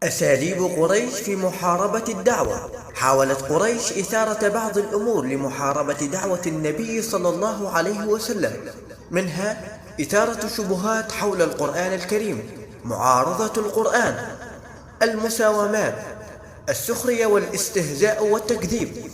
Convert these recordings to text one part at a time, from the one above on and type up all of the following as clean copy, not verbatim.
أساليب قريش في محاربة الدعوة. حاولت قريش إثارة بعض الأمور لمحاربة دعوة النبي صلى الله عليه وسلم، منها إثارة شبهات حول القرآن الكريم، معارضة القرآن، المساومات، السخرية والاستهزاء والتكذيب.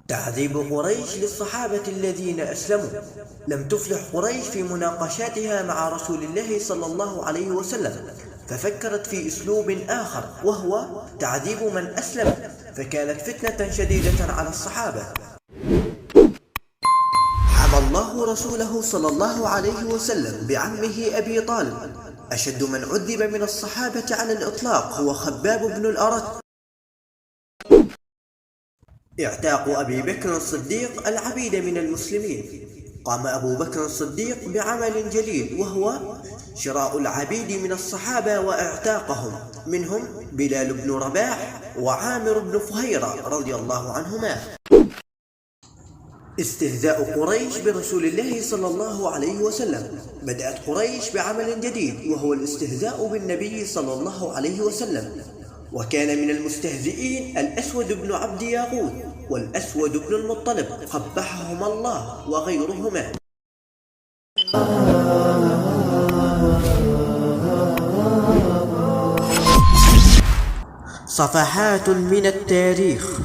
تعذيب قريش للصحابة الذين أسلموا. لم تفلح قريش في مناقشاتها مع رسول الله صلى الله عليه وسلم، ففكرت في أسلوب آخر وهو تعذيب من أسلم، فكانت فتنة شديدة على الصحابة. حمى الله رسوله صلى الله عليه وسلم بعمه أبي طالب. أشد من عذب من الصحابة على الإطلاق هو خباب بن الأرت. اعتاق أبي بكر الصديق العبيد من المسلمين. قام أبو بكر الصديق بعمل جليل وهو شراء العبيد من الصحابة واعتاقهم، منهم بلال بن رباح وعامر بن فهيرة رضي الله عنهما. استهزاء قريش برسول الله صلى الله عليه وسلم. بدأت قريش بعمل جديد وهو الاستهزاء بالنبي صلى الله عليه وسلم، وكان من المستهزئين الأسود بن عبد ياغوث والأسود بن المطلب قبحهما الله وغيرهما. صفحات من التاريخ.